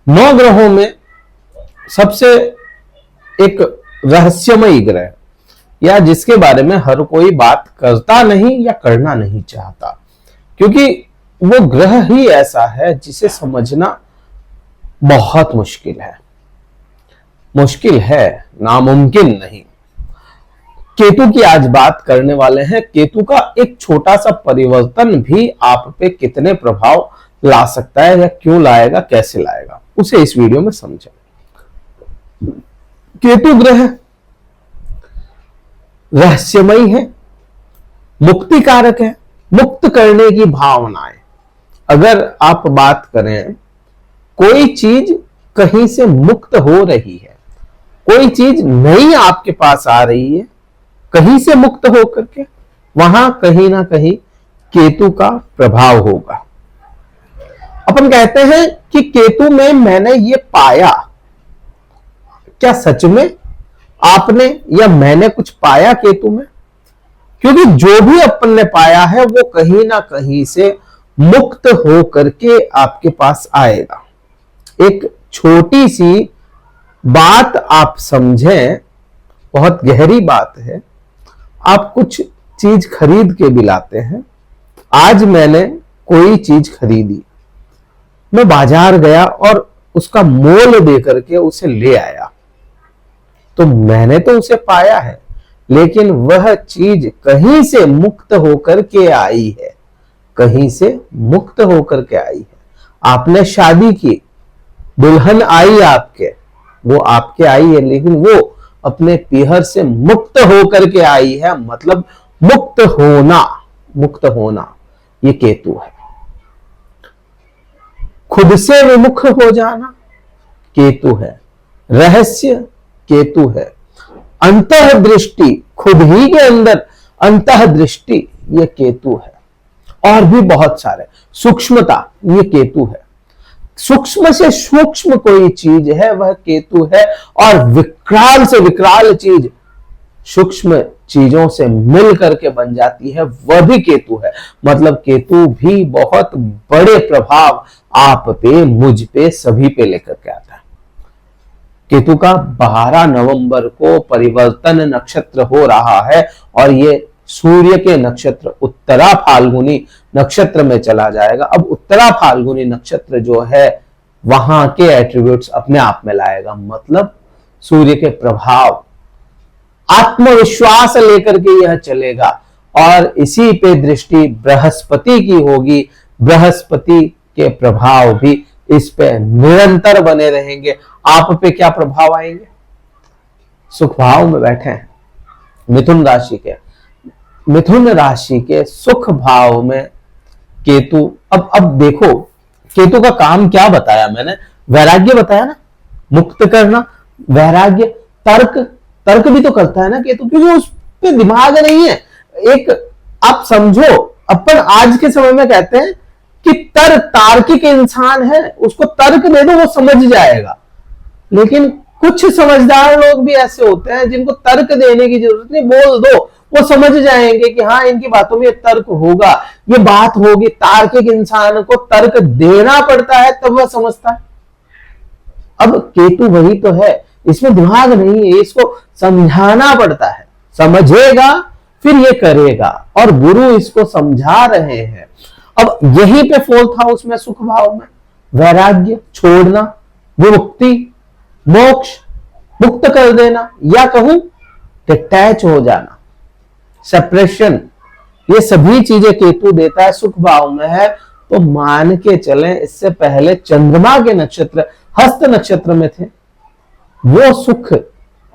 9 ग्रहों में सबसे एक रहस्यमयी ग्रह या जिसके बारे में हर कोई बात करता नहीं या करना नहीं चाहता, क्योंकि वो ग्रह ही ऐसा है जिसे समझना बहुत मुश्किल है, नामुमकिन नहीं। केतु की आज बात करने वाले हैं। केतु का एक छोटा सा परिवर्तन भी आप पे कितने प्रभाव ला सकता है या क्यों लाएगा, कैसे लाएगा, उसे इस वीडियो में समझें। केतु ग्रह रहस्यमयी है, मुक्ति कारक है, मुक्त करने की भावनाएं। अगर आप बात करें, कोई चीज कहीं से मुक्त हो रही है, कोई चीज नई आपके पास आ रही है कहीं से मुक्त होकर के, वहां कहीं ना कहीं केतु का प्रभाव होगा। अपन कहते हैं कि केतु में मैंने ये पाया, क्या सच में आपने या मैंने कुछ पाया केतु में? क्योंकि जो भी अपन ने पाया है वो कहीं ना कहीं से मुक्त होकर के आपके पास आएगा। एक छोटी सी बात आप समझें, बहुत गहरी बात है। आप कुछ चीज खरीद के भी लाते हैं। आज मैंने कोई चीज खरीदी, मैं बाजार गया और उसका मोल देकर के उसे ले आया, तो मैंने तो उसे पाया है, लेकिन वह चीज कहीं से मुक्त होकर के आई है, कहीं से मुक्त होकर के आई है। आपने शादी की, दुल्हन आई आपके, वो आपके आई है, लेकिन वो अपने पीहर से मुक्त होकर के आई है, मतलब मुक्त होना ये केतु है। खुद से विमुख हो जाना केतु है, रहस्य केतु है, अंतर्दृष्टि, खुद ही के अंदर अंतर्दृष्टि ये केतु है, और भी बहुत सारे, सूक्ष्मता ये केतु है। सूक्ष्म से सूक्ष्म कोई चीज है वह केतु है, और विकराल से विकराल चीज सूक्ष्म चीजों से मिल करके बन जाती है, वह भी केतु है। मतलब केतु भी बहुत बड़े प्रभाव आप पे, मुझ पे, सभी पे लेकर के आता है। केतु का 12 नवंबर को परिवर्तन नक्षत्र हो रहा है, और ये सूर्य के नक्षत्र उत्तरा फाल्गुनी नक्षत्र में चला जाएगा। अब उत्तरा फाल्गुनी नक्षत्र जो है वहां के एट्रीब्यूट्स अपने आप में लाएगा, मतलब सूर्य के प्रभाव, आत्मविश्वास लेकर के यह चलेगा, और इसी पे दृष्टि बृहस्पति की होगी। बृहस्पति के प्रभाव भी इस पे निरंतर बने रहेंगे। आप पे क्या प्रभाव आएंगे? सुख भाव में बैठे हैं मिथुन राशि के सुख भाव में केतु। अब देखो, केतु का काम क्या बताया मैंने? वैराग्य बताया ना, मुक्त करना, वैराग्य, तर्क भी तो करता है ना केतु, क्योंकि उस पे दिमाग नहीं है। एक आप समझो, अपन आज के समय में कहते हैं कि तार्किक इंसान है, उसको तर्क दे दो वो समझ जाएगा, लेकिन कुछ समझदार लोग भी ऐसे होते हैं जिनको तर्क देने की जरूरत नहीं, बोल दो वो समझ जाएंगे कि हाँ इनकी बातों में तर्क होगा, ये बात होगी। तार्किक इंसान को तर्क देना पड़ता है तब वह समझता है। अब केतु वही तो है, इसमें दिमाग नहीं है, इसको समझाना पड़ता है, समझेगा फिर ये करेगा, और गुरु इसको समझा रहे हैं। अब यहीं पे 4th हाउस में सुख भाव में वैराग्य, छोड़ना, विमुक्ति, मोक्ष, मुक्त कर देना, या कहूं डिटैच हो जाना, सेपरेशन, ये सभी चीजें केतु देता है। सुख भाव में है तो मान के चलें, इससे पहले चंद्रमा के नक्षत्र हस्त नक्षत्र में थे, वो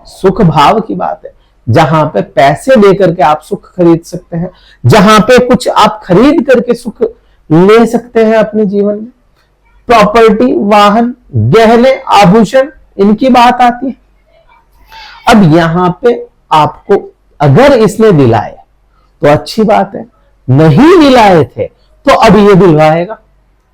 सुख भाव की बात है, जहां पे पैसे देकर के आप सुख खरीद सकते हैं, जहां पे कुछ आप खरीद करके सुख ले सकते हैं अपने जीवन में। प्रॉपर्टी, वाहन, गहने, आभूषण, इनकी बात आती है। अब यहां पे आपको अगर इसने दिलाए तो अच्छी बात है, नहीं दिलाए थे तो अब ये दिलवाएगा।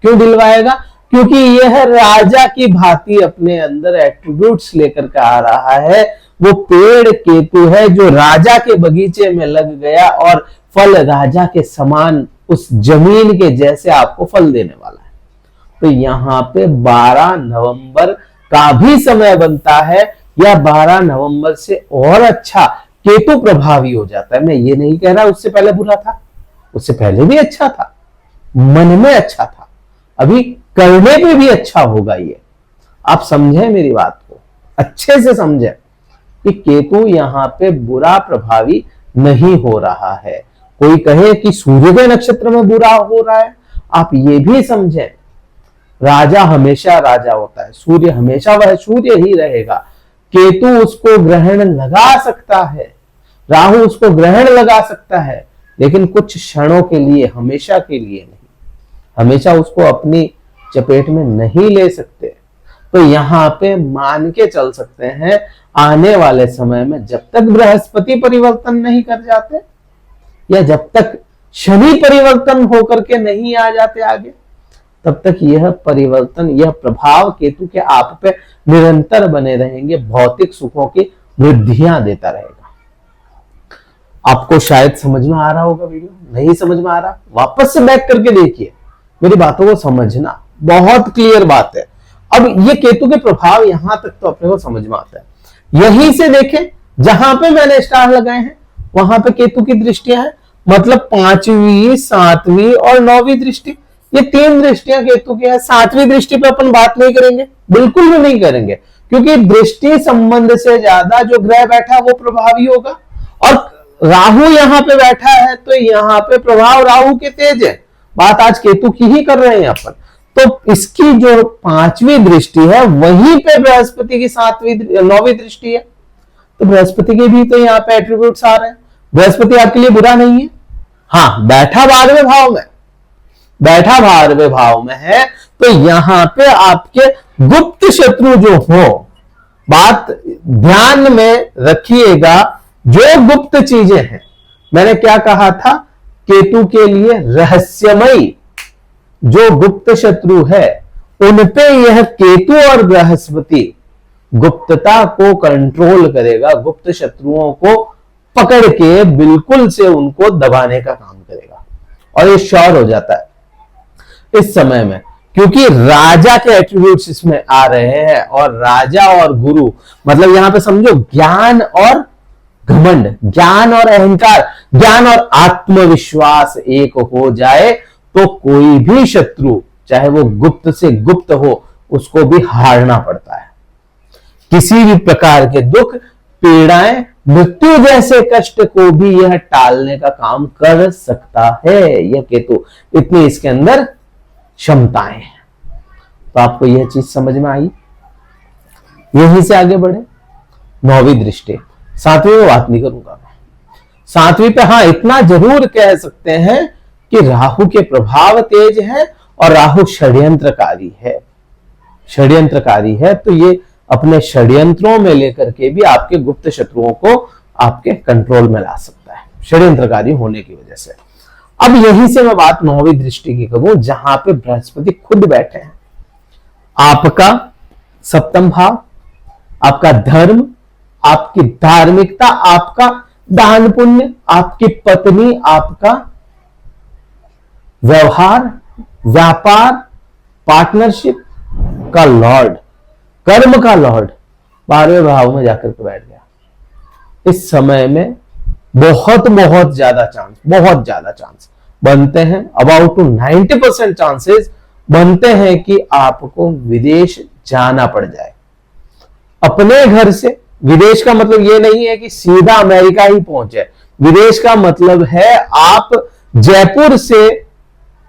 क्यों दिलवाएगा? क्योंकि यह राजा की भांति अपने अंदर एट्रीब्यूट्स लेकर के आ रहा है। वो पेड़ केतु है जो राजा के बगीचे में लग गया और फल राजा के समान उस जमीन के जैसे आपको फल देने वाला है। तो यहाँ पे 12 नवंबर का भी समय बनता है, या 12 नवंबर से और अच्छा केतु प्रभावी हो जाता है। मैं ये नहीं कह रहा उससे पहले बुरा था, उससे पहले भी अच्छा था, मन में अच्छा था, अभी करने पे भी अच्छा होगा। ये आप समझे मेरी बात को, अच्छे से समझे कि केतु यहाँ पे बुरा प्रभावी नहीं हो रहा है। कोई कहे कि सूर्य के नक्षत्र में बुरा हो रहा है, आप ये भी समझें राजा हमेशा राजा होता है, सूर्य हमेशा वह सूर्य ही रहेगा। केतु उसको ग्रहण लगा सकता है, राहु उसको ग्रहण लगा सकता है, लेकिन कुछ क्षणों के लिए, हमेशा के लिए नहीं, हमेशा उसको अपनी चपेट में नहीं ले सकते। तो यहाँ पे मान के चल सकते हैं आने वाले समय में जब तक बृहस्पति परिवर्तन नहीं कर जाते, या जब तक शनि परिवर्तन होकर के नहीं आ जाते आगे, तब तक यह परिवर्तन, यह प्रभाव केतु के आप पे निरंतर बने रहेंगे, भौतिक सुखों की वृद्धियां देता रहेगा। आपको शायद समझ में आ रहा होगा, वीडियो नहीं समझ में आ रहा वापस से बैक करके देखिए, मेरी बातों को समझना, बहुत क्लियर बात है। अब ये केतु के प्रभाव यहां तक तो अपने को समझ में आता है। यहीं से देखें जहां पे मैंने स्टार लगाए हैं वहां पे केतु की दृष्टियां हैं, मतलब 5वीं, 7वीं और 9वीं दृष्टि, ये 3 दृष्टियां केतु की है। 7वीं दृष्टि पे अपन बात नहीं करेंगे, बिल्कुल भी नहीं करेंगे, क्योंकि दृष्टि संबंध से ज्यादा जो ग्रह बैठा वो प्रभावी होगा। और राहु यहां पे बैठा है तो यहां पे प्रभाव राहु के तेज है, बात आज केतु की ही कर रहे हैं अपन। तो इसकी जो 5वीं दृष्टि है वहीं पे बृहस्पति की 9वीं दृष्टि है, तो बृहस्पति के भी तो यहाँ पे एट्रीब्यूट्स आ रहे हैं। बृहस्पति आपके लिए बुरा नहीं है, हाँ बैठा 12वें भाव में, बैठा 12वें भाव में है, तो यहां पे आपके गुप्त शत्रु जो हो, बात ध्यान में रखिएगा, जो गुप्त चीजें हैं, मैंने क्या कहा था, केतु के लिए रहस्यमयी जो गुप्त शत्रु है उनपे यह केतु और बृहस्पति गुप्तता को कंट्रोल करेगा, गुप्त शत्रुओं को पकड़ के बिल्कुल से उनको दबाने का काम करेगा। और ये श्योर हो जाता है इस समय में, क्योंकि राजा के एट्रीब्यूट्स इसमें आ रहे हैं, और राजा और गुरु मतलब यहां पे समझो ज्ञान और घमंड, ज्ञान और अहंकार, ज्ञान और आत्मविश्वास एक हो जाए तो कोई भी शत्रु चाहे वो गुप्त से गुप्त हो उसको भी हारना पड़ता है। किसी भी प्रकार के दुख, पीड़ाएं, मृत्यु जैसे कष्ट को भी यह टालने का काम कर सकता है यह केतु, इतनी इसके अंदर क्षमताएं हैं। तो आपको यह चीज समझ में आई, यहीं से आगे बढ़े। 9वीं दृष्टि, 7वीं में बात नहीं करूंगा मैं, 7वीं पे हाँ इतना जरूर कह सकते हैं कि राहु के प्रभाव तेज है और राहु षड्यंत्रकारी है, षड्यंत्रकारी है, तो ये अपने षड्यंत्रों में लेकर के भी आपके गुप्त शत्रुओं को आपके कंट्रोल में ला सकता है, षड्यंत्रकारी होने की वजह से। अब यहीं से मैं बात 9वीं दृष्टि की करूं, जहां पे बृहस्पति खुद बैठे हैं। आपका 7म भाव, आपका धर्म, आपकी धार्मिकता, आपका दान पुण्य, आपकी पत्नी, आपका व्यवहार, व्यापार, पार्टनरशिप का लॉर्ड, कर्म का लॉर्ड 12वें भाव में जाकर के बैठ गया। इस समय में बहुत ज्यादा चांस बनते हैं, अबाउट टू 90% चांसेस बनते हैं कि आपको विदेश जाना पड़ जाए। अपने घर से विदेश का मतलब ये नहीं है कि सीधा अमेरिका ही पहुंचे, विदेश का मतलब है आप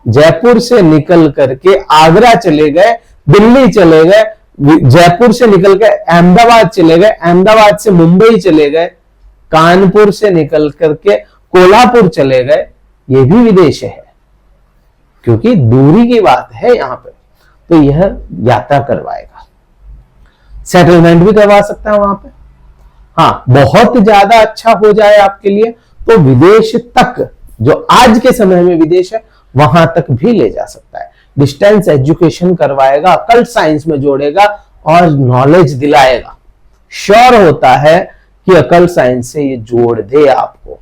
जयपुर से निकल करके आगरा चले गए, दिल्ली चले गए, जयपुर से निकल के अहमदाबाद चले गए, अहमदाबाद से मुंबई चले गए, कानपुर से निकल करके कोल्हापुर चले गए, ये भी विदेश है, क्योंकि दूरी की बात है यहां पे। तो यह यात्रा करवाएगा, सेटलमेंट भी करवा सकता है वहां पे। हाँ बहुत ज्यादा अच्छा हो जाए आपके लिए तो विदेश तक, जो आज के समय में विदेश है वहां तक भी ले जा सकता है। डिस्टेंस एजुकेशन करवाएगा, अकल्ट साइंस में जोड़ेगा और नॉलेज दिलाएगा। श्योर होता है कि अकल्ट साइंस से ये जोड़ दे आपको,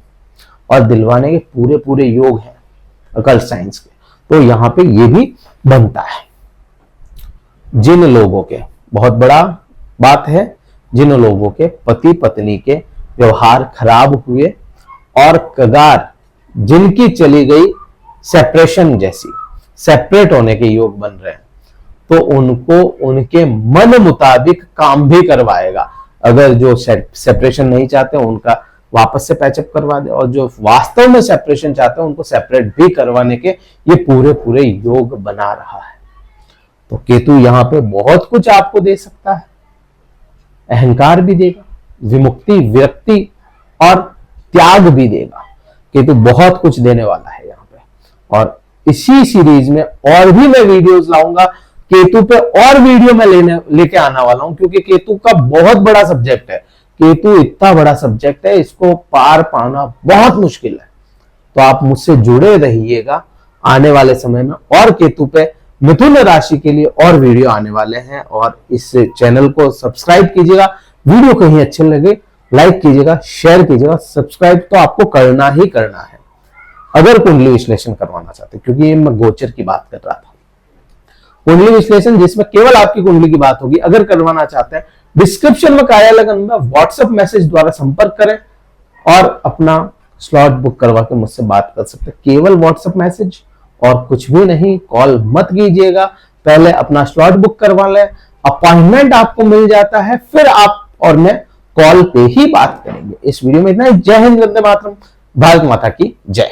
और दिलवाने के पूरे योग हैं अकल्ट साइंस के। तो यहां पे ये भी बनता है। जिन लोगों के, बहुत बड़ा बात है, जिन लोगों के पति पत्नी के व्यवहार खराब हुए और कगार जिनकी चली गई सेपरेशन जैसी, सेपरेट होने के योग बन रहे हैं, तो उनको उनके मन मुताबिक काम भी करवाएगा। अगर जो सेपरेशन नहीं चाहते उनका वापस से पैचअप करवा दे, और जो वास्तव में सेपरेशन चाहते हैं उनको सेपरेट भी करवाने के ये पूरे पूरे योग बना रहा है। तो केतु यहां पे बहुत कुछ आपको दे सकता है, अहंकार भी देगा, विमुक्ति, विरक्ति और त्याग भी देगा। केतु बहुत कुछ देने वाला है यहाँ पे। और इसी सीरीज में और भी मैं वीडियोस लाऊंगा केतु पे, और वीडियो मैं लेके आने वाला हूं, क्योंकि केतु का बहुत बड़ा सब्जेक्ट है। केतु इतना बड़ा सब्जेक्ट है, इसको पार पाना बहुत मुश्किल है। तो आप मुझसे जुड़े रहिएगा आने वाले समय में, और केतु पे मिथुन राशि के लिए और वीडियो आने वाले हैं। और इस चैनल को सब्सक्राइब कीजिएगा, वीडियो कहीं अच्छे लगे लाइक कीजिएगा, शेयर कीजिएगा। सब्सक्राइब तो आपको करना ही करना है अगर कुंडली विश्लेषण करवाना चाहते, क्योंकि ये मैं गोचर की बात कर रहा था। कुंडली विश्लेषण जिसमें केवल आपकी कुंडली की बात होगी, अगर करवाना चाहते हैं डिस्क्रिप्शन में कार्यालय नंबर व्हाट्सएप मैसेज द्वारा संपर्क करें और अपना स्लॉट बुक करवा के मुझसे बात कर सकते हैं। केवल व्हाट्सएप मैसेज और कुछ भी नहीं, कॉल मत कीजिएगा, पहले अपना स्लॉट बुक करवा लें, अपॉइंटमेंट आपको मिल जाता है, फिर आप और मैं कॉल पे ही बात करेंगे। इस वीडियो में इतना ही। जय हिंद, वंदे मातरम, भारत माता की जय।